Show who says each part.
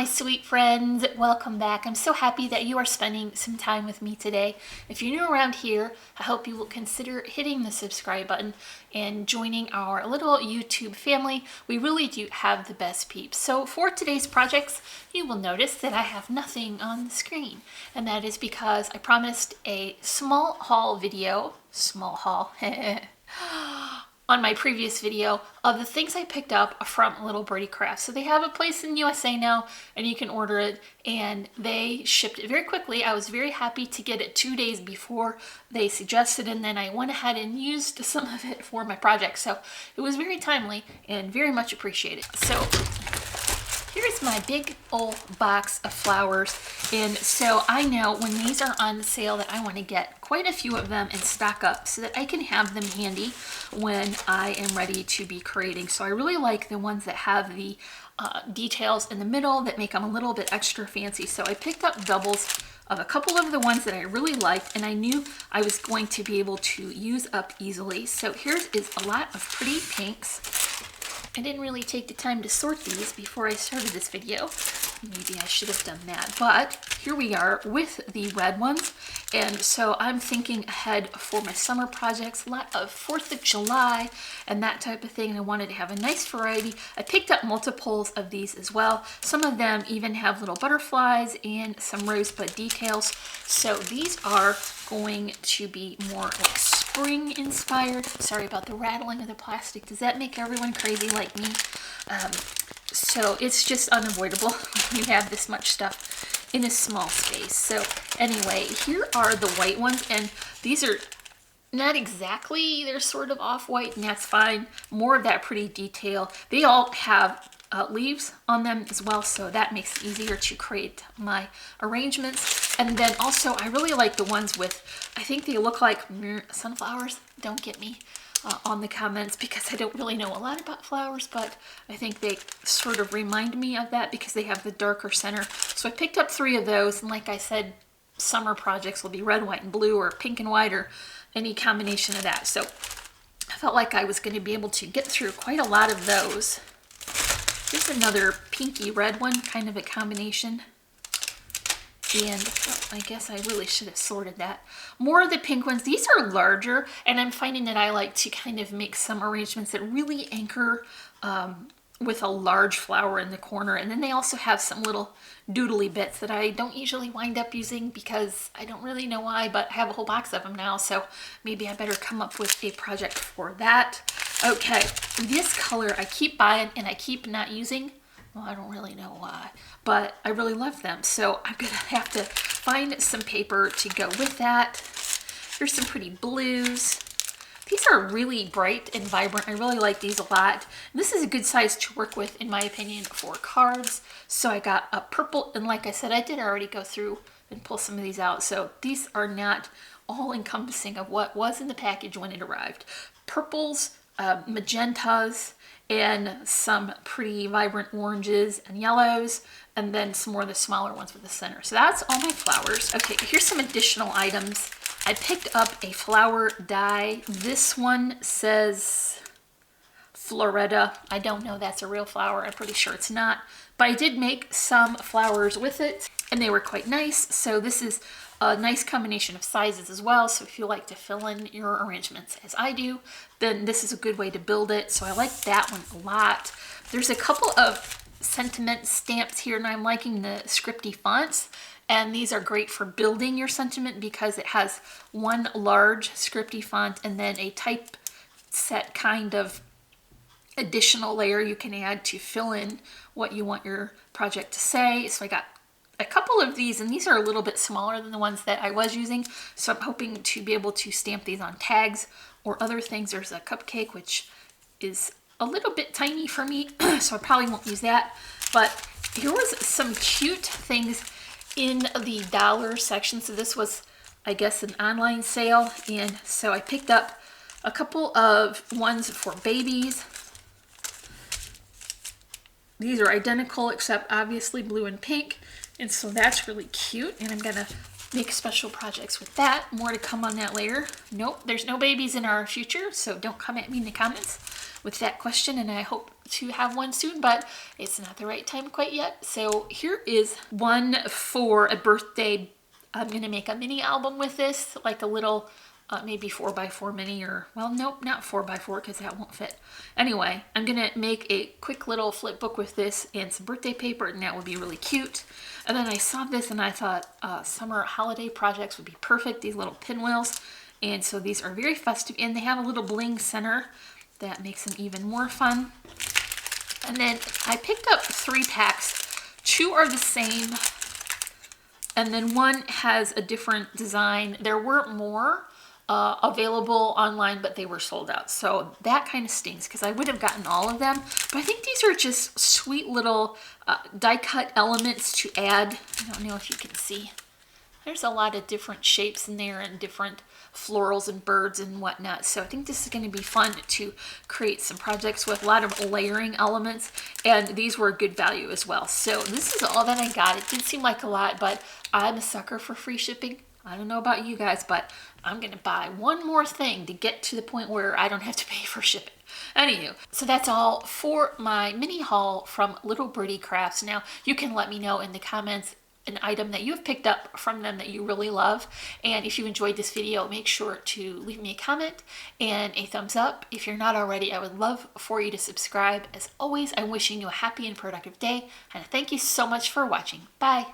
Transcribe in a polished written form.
Speaker 1: sweet friends, welcome back. I'm so happy that you are spending some time with me today. If you're new around here, I hope you will consider hitting the subscribe button and joining our little YouTube family. We really do have the best peeps. So for today's projects, you will notice that I have nothing on the screen, and that is because I promised a small haul video, on my previous video of the things I picked up from Little Birdie Crafts. So they have a place in USA now and you can order it, and they shipped it very quickly. I was very happy to get it 2 days before they suggested, and then I went ahead and used some of it for my project. So it was very timely and very much appreciated. So here's my big old box of flowers. And so I know when these are on sale that I want to get quite a few of them and stock up so that I can have them handy when I am ready to be creating. So I really like the ones that have the details in the middle that make them a little bit extra fancy. So I picked up doubles of a couple of the ones that I really liked, and I knew I was going to be able to use up easily. So here is a lot of pretty pinks. I didn't really take the time to sort these before I started this video. Maybe I should have done that, but here we are with the red ones. And so I'm thinking ahead for my summer projects, a lot of 4th of July and that type of thing. I wanted to have a nice variety. I picked up multiples of these as well. Some of them even have little butterflies and some rosebud details. So these are going to be more like spring inspired. Sorry about the rattling of the plastic. Does that make everyone crazy like me? So it's just unavoidable when you have this much stuff in a small space. So anyway, here are the white ones, and these are not exactly, they're sort of off-white, and that's fine. More of that pretty detail. They all have leaves on them as well, so that makes it easier to create my arrangements. And then also I really like the ones with, I think they look like sunflowers. Don't get me on the comments, because I don't really know a lot about flowers, but I think they sort of remind me of that because they have the darker center. So I picked up 3 of those, and like I said, summer projects will be red, white, and blue, or pink and white, or any combination of that. So I felt like I was going to be able to get through quite a lot of those. Here's another pinky red one, kind of a combination. And I guess I really should have sorted that. More of the pink ones. These are larger, and I'm finding that I like to kind of make some arrangements that really anchor with a large flower in the corner. And then they also have some little doodly bits that I don't usually wind up using because I don't really know why, but I have a whole box of them now, so maybe I better come up with a project for that. Okay, this color I keep buying and I keep not using. Well, I don't really know why, but I really love them. So I'm gonna have to find some paper to go with that. Here's some pretty blues. These are really bright and vibrant. I really like these a lot. This is a good size to work with, in my opinion, for cards. So I got a purple, and like I said, I did already go through and pull some of these out. So these are not all encompassing of what was in the package when it arrived. Purples, magentas, and some pretty vibrant oranges and yellows, and then some more of the smaller ones with the center. So that's all my flowers. Okay, here's some additional items. I picked up a flower die. This one says Floretta. I don't know that's a real flower. I'm pretty sure it's not, but I did make some flowers with it, and they were quite nice. So this is a nice combination of sizes as well. So if you like to fill in your arrangements as I do, then this is a good way to build it. So I like that one a lot. There's a couple of sentiment stamps here, and I'm liking the scripty fonts. And these are great for building your sentiment because it has one large scripty font and then a typeset kind of additional layer you can add to fill in what you want your project to say. So I got a couple of these, and these are a little bit smaller than the ones that I was using. So I'm hoping to be able to stamp these on tags or other things. There's a cupcake, which is a little bit tiny for me, so I probably won't use that. But here was some cute things in the dollar section. So this was, I guess, an online sale, and so I picked up a couple of ones for babies. These are identical except obviously blue and pink, and so that's really cute, and I'm gonna make special projects with that. More to come on that later. Nope, there's no babies in our future, so don't come at me in the comments with that question, and I hope to have one soon, but it's not the right time quite yet. So here is one for a birthday. I'm gonna make a mini album with this, like a little maybe 4x4 mini, or, well, nope, not 4x4 because that won't fit. Anyway, I'm gonna make a quick little flip book with this and some birthday paper, and that would be really cute. And then I saw this and I thought summer holiday projects would be perfect, these little pinwheels. And so these are very festive, and they have a little bling center that makes them even more fun. And then I picked up 3 packs. 2 are the same, and then one has a different design. There were more available online, but they were sold out. So that kind of stings because I would have gotten all of them. But I think these are just sweet little die cut elements to add. I don't know if you can see. There's a lot of different shapes in there and different florals and birds and whatnot. So I think this is going to be fun to create some projects with a lot of layering elements. And these were good value as well. So this is all that I got. It did seem like a lot, but I'm a sucker for free shipping. I don't know about you guys, but I'm going to buy one more thing to get to the point where I don't have to pay for shipping. Anywho, so that's all for my mini haul from Little Birdie Crafts. Now, you can let me know in the comments an item that you've picked up from them that you really love. And if you enjoyed this video, make sure to leave me a comment and a thumbs up. If you're not already, I would love for you to subscribe. As always, I'm wishing you a happy and productive day, and thank you so much for watching. Bye.